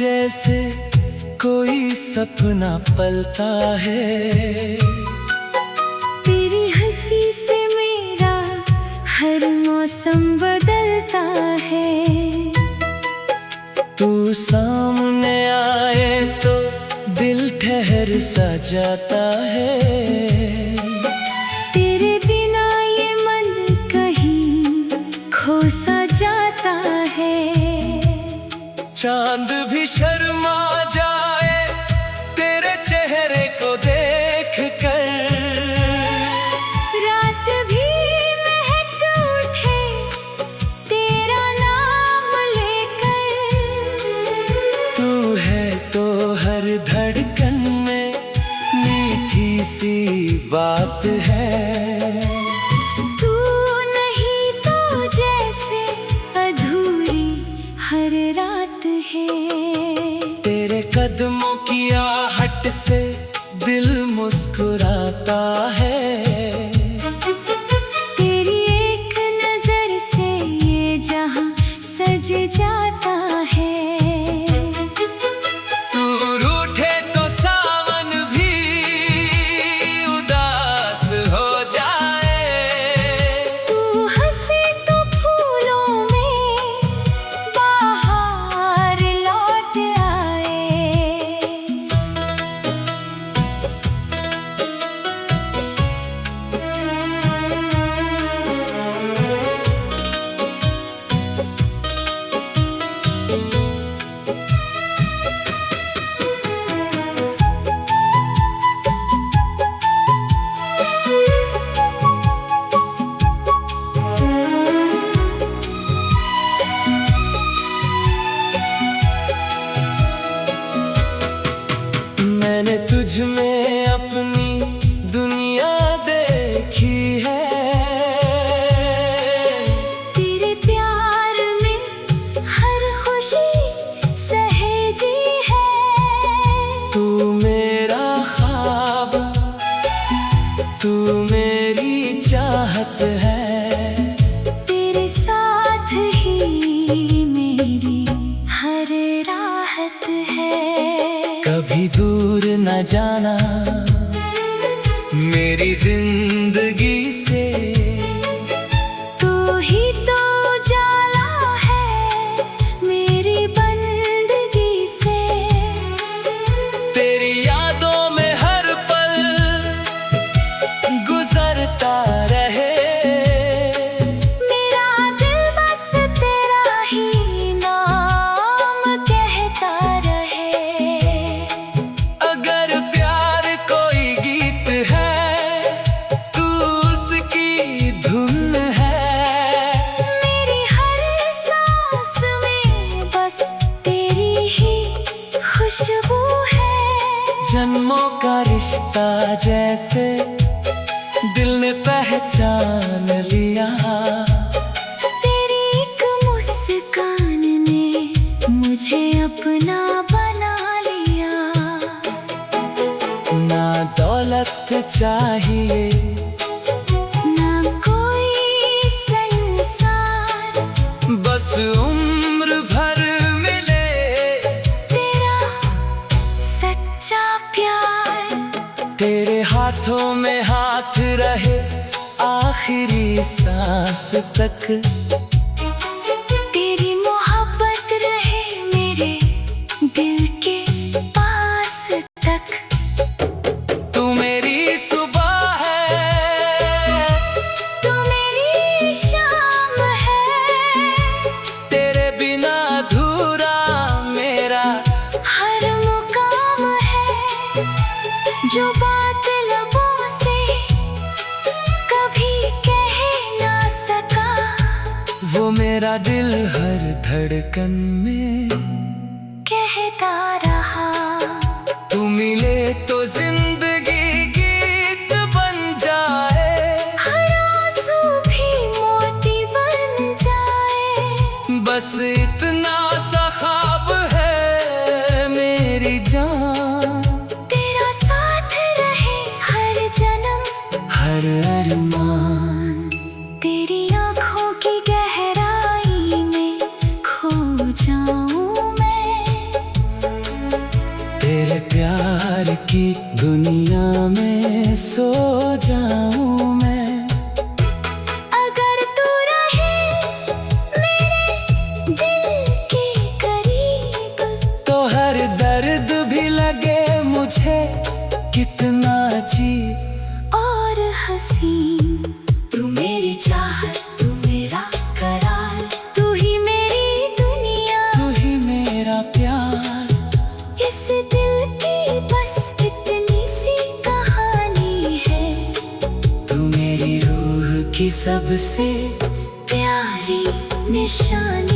जैसे कोई सपना पलता है। तेरी हंसी से मेरा हर मौसम बदलता है। तू सामने आए तो दिल ठहर सा जाता है। तेरे बिना ये मन कहीं खो सा जाता है। चांद भी शर्मा जाए तेरे चेहरे को देख कर। रात भी महक उठे तेरा नाम लेकर। तू है तो हर धड़कन में मीठी सी बात है। तू नहीं तो जैसे अधूरी हर रात है। तेरे कदमों की आहट से दिल मुस्कुराता है। तेरी एक नजर से ये जहां सज जाता है। तू रूठे तो सावन भी उदास हो जाए। तू हंसे तो फूलों में बाहर लौट आए। मैंने तुझ में अपनी दुनिया देखी है। तेरे प्यार में हर खुशी सहेजी है। तू मेरा ख्वाब, तू मेरी चाहत है। तेरे साथ ही मेरी हर राहत है। कभी दूर न जाना मेरी जिंदगी से। तू ही तो उजाला है मेरी बंदगी से। तेरी यादों में हर पल गुजरता रहे। मेरा दिल बस तेरा ही नाम कहता रहे। अगर प्यार कोई गीत है तू उसकी धुन है। मेरी हर सांस में बस तेरी ही खुशबू है। जन्मों का रिश्ता जैसे दिल ने पहचान लिया। तेरी एक मुस्कान ने मुझे अपना बना लिया। ना दौलत चाहिए ना कोई संसार, बस उम्र भर मिले तेरा सच्चा प्यार। तेरे हाथों में हाथ रहे आखिरी सांस तक। तेरी मोहब्बत रहे मेरे दिल के पास तक। तू मेरी सुबह है, तू मेरी शाम है। तेरे बिना अधूरा मेरा हर मुकाम है। जो बात लबों से कभी कह ना सका, वो मेरा दिल हर धड़कन में कहता रहा। तू मिले तो जिंदगी गीत बन जाए। हर आंसू भी मोती बन जाए। बस इतना सा ख्वाब है मेरी जान। तेरा साथ रहे हर जन्म हर अरमान। तेरी आँखों की गहराई में खो जाऊं मैं। की दुनिया में सो जाऊं मैं। अगर तू रहे मेरे दिल के करीब तो हर दर्द भी लगे मुझे कितना अजीब और हसीन। तू मेरी चाहत, तू मेरा करार, तू ही मेरी दुनिया, तू ही मेरा प्यार। इस दिल की बस इतनी सी कहानी है। तू मेरी रूह की सबसे प्यारी निशानी